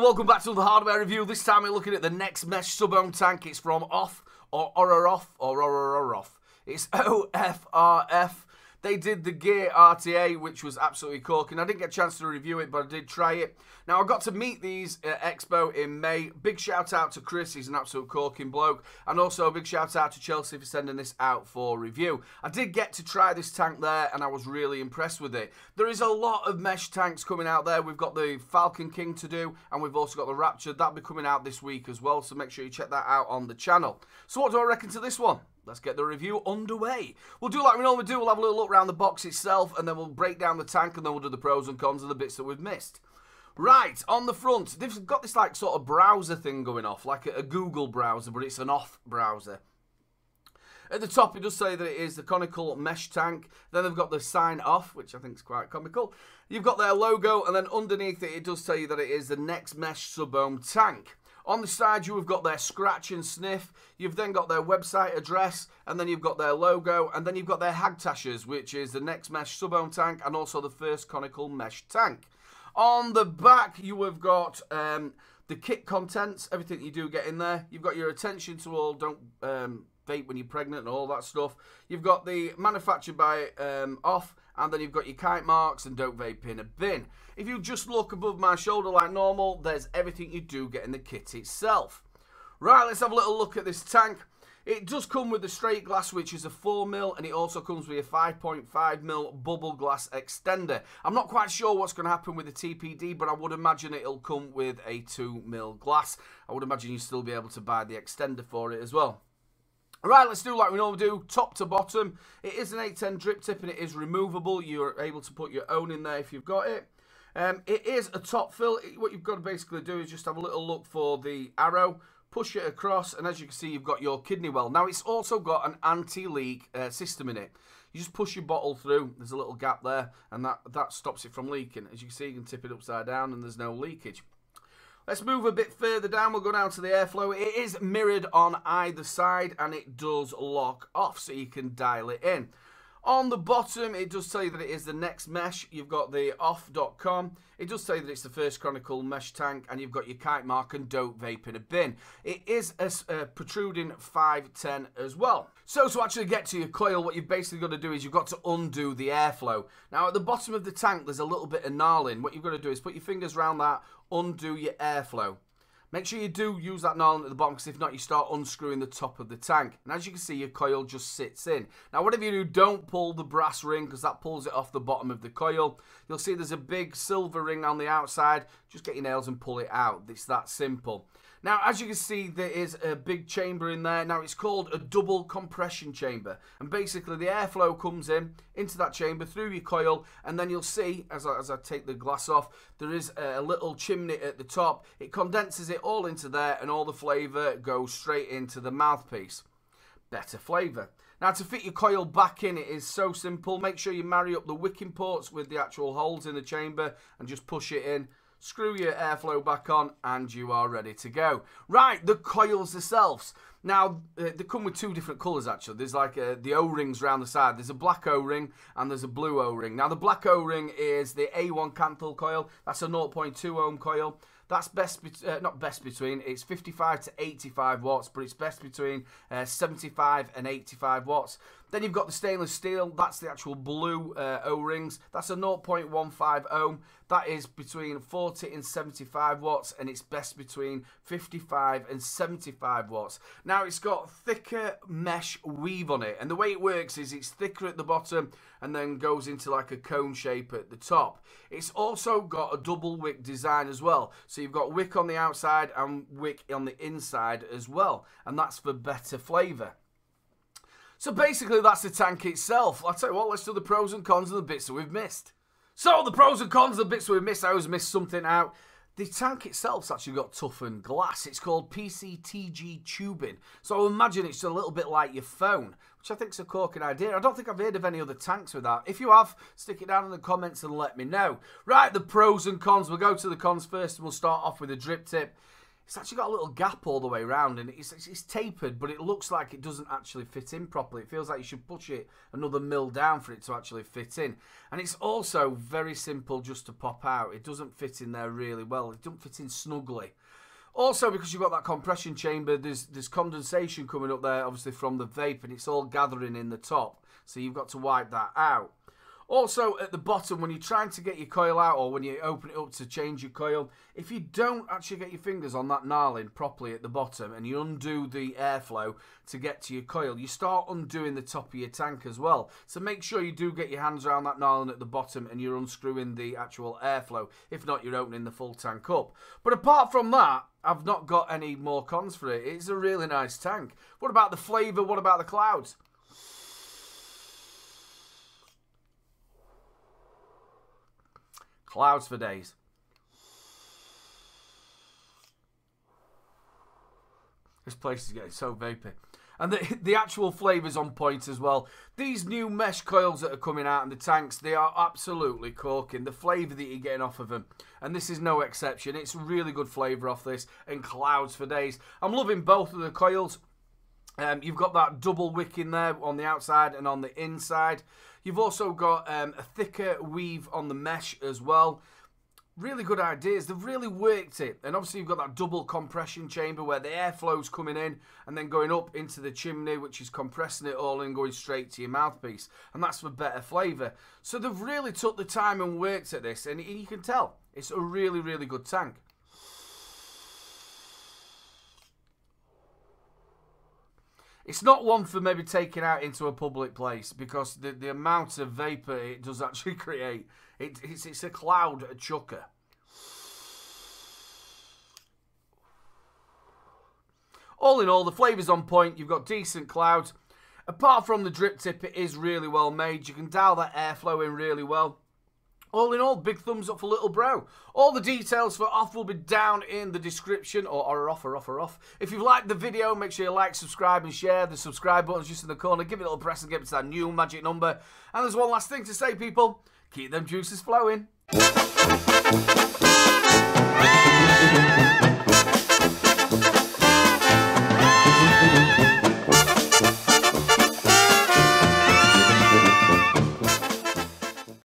welcome back to the hardware review. This time we're looking at the nexMESH Sub-Ohm Tank. It's from OFRF. It's OFRF. They did the gear RTA, which was absolutely corking. I didn't get a chance to review it, but I did try it. Now, I got to meet these at Expo in May. Big shout out to Chris, he's an absolute corking bloke. And also a big shout out to Chelsea for sending this out for review. I did get to try this tank there, and I was really impressed with it. There is a lot of mesh tanks coming out there. We've got the Falcon King to do, and we've also got the Rapture. That'll be coming out this week as well, so make sure you check that out on the channel. So what do I reckon to this one? Let's get the review underway. We'll do like we normally do. We'll have a little look around the box itself, and then we'll break down the tank, and then we'll do the pros and cons of the bits that we've missed. Right, on the front, they've got this like sort of browser thing going off, like a Google browser, but it's an off browser. At the top, it does say that it is the conical mesh tank. Then they've got the sign off, which I think is quite comical. You've got their logo, and then underneath it, it does tell you that it is the nexMESH Sub-Ohm Tank. On the side, you have got their scratch and sniff. You've then got their website address, and then you've got their logo, and then you've got their hagtashes, which is the nexMESH Sub-Ohm Tank and also the first conical mesh tank. On the back, you have got the kit contents, everything you do get in there. You've got your attention to all, don't vape when you're pregnant and all that stuff. You've got the manufactured by off, and then you've got your kite marks and don't vape in a bin. If you just look above my shoulder like normal, there's everything you do get in the kit itself. Right, let's have a little look at this tank. It does come with the straight glass, which is a 4mm, and it also comes with a 5.5mm bubble glass extender. I'm not quite sure what's going to happen with the TPD, but I would imagine it'll come with a 2mm glass. I would imagine you'll still be able to buy the extender for it as well. Right, let's do like we normally do, top to bottom. It is an 810 drip tip, and it is removable. You're able to put your own in there if you've got it. It is a top fill. What you've got to basically do is just have a little look for the arrow, push it across, and as you can see, you've got your kidney well. Now, it's also got an anti-leak system in it. You just push your bottle through, there's a little gap there, and that stops it from leaking. As you can see, you can tip it upside down, and there's no leakage. Let's move a bit further down. We'll go down to the airflow. It is mirrored on either side, and it does lock off, so you can dial it in. On the bottom, it does tell you that it is the nexMESH. You've got the off.com. It does say that it's the first conical mesh tank, and you've got your kite mark and don't vape in a bin. It is a protruding 510 as well. So to actually get to your coil, what you've basically got to do is you've got to undo the airflow. Now, at the bottom of the tank, there's a little bit of knurling. What you've got to do is put your fingers around that, undo your airflow. Make sure you do use that knurling at the bottom, because if not, you start unscrewing the top of the tank. And as you can see, your coil just sits in. Now, whatever you do, don't pull the brass ring, because that pulls it off the bottom of the coil. You'll see there's a big silver ring on the outside. Just get your nails and pull it out. It's that simple. Now, as you can see, there is a big chamber in there. Now, it's called a double compression chamber. And basically, the airflow comes in into that chamber through your coil. And then you'll see, as I take the glass off, there is a little chimney at the top. It condenses it all into there, and all the flavour goes straight into the mouthpiece. Better flavour. Now, to fit your coil back in, it is so simple. Make sure you marry up the wicking ports with the actual holes in the chamber and just push it in. Screw your airflow back on, and you are ready to go. Right, the coils themselves. Now, they come with two different colours, actually. There's like the O-rings around the side. There's a black O-ring, and there's a blue O-ring. Now, the black O-ring is the A1 Canthal coil. That's a 0.2 ohm coil. That's not best between, it's 55 to 85 watts, but it's best between 75 and 85 watts. Then you've got the stainless steel, that's the actual blue O-rings. That's a 0.15 ohm. That is between 40 and 75 watts, and it's best between 55 and 75 watts. Now, it's got thicker mesh weave on it, and the way it works is it's thicker at the bottom and then goes into like a cone shape at the top. It's also got a double wick design as well. So you've got wick on the outside and wick on the inside as well, and that's for better flavour. So basically, that's the tank itself. I'll tell you what, let's do the pros and cons of the bits that we've missed. So, the pros and cons of the bits that we've missed. I always missed something out. The tank itself's actually got toughened glass. It's called PCTG tubing. So, I imagine it's a little bit like your phone, which I think is a corking idea. I don't think I've heard of any other tanks with that. If you have, stick it down in the comments and let me know. Right, the pros and cons. We'll go to the cons first, and we'll start off with the drip tip. it's actually got a little gap all the way around, and it's tapered, but it looks like it doesn't actually fit in properly. It feels like you should push it another mil down for it to actually fit in. And it's also very simple just to pop out. It doesn't fit in there really well. It doesn't fit in snugly. Also, because you've got that compression chamber, there's condensation coming up there, obviously from the vape, and it's all gathering in the top. So you've got to wipe that out. Also, at the bottom, when you're trying to get your coil out, or when you open it up to change your coil, if you don't actually get your fingers on that knurling properly at the bottom, and you undo the airflow to get to your coil, you start undoing the top of your tank as well. So make sure you do get your hands around that knurling at the bottom, and you're unscrewing the actual airflow. If not, you're opening the full tank up. But apart from that, I've not got any more cons for it. It's a really nice tank. What about the flavour? What about the clouds? Clouds for days. This place is getting so vapey. And the actual flavour's on point as well. These new mesh coils that are coming out in the tanks, they are absolutely corking. The flavour that you're getting off of them. And this is no exception. It's really good flavour off this. And clouds for days. I'm loving both of the coils. You've got that double wick in there on the outside and on the inside. You've also got a thicker weave on the mesh as well. Really good ideas. They've really worked it. And obviously you've got that double compression chamber where the airflow's coming in and then going up into the chimney, which is compressing it all and going straight to your mouthpiece. And that's for better flavour. So they've really took the time and worked at this. And you can tell it's a really, really good tank. It's not one for maybe taking out into a public place because the amount of vapour it does actually create, it's a cloud chucker. All in all, the flavour's on point. You've got decent clouds. Apart from the drip tip, it is really well made. You can dial that airflow in really well. All in all, big thumbs up for Little Bro. All the details for off will be down in the description, or off. If you've liked the video, make sure you like, subscribe and share. The subscribe button's just in the corner. Give it a little press and get to that new magic number. And there's one last thing to say, people. Keep them juices flowing.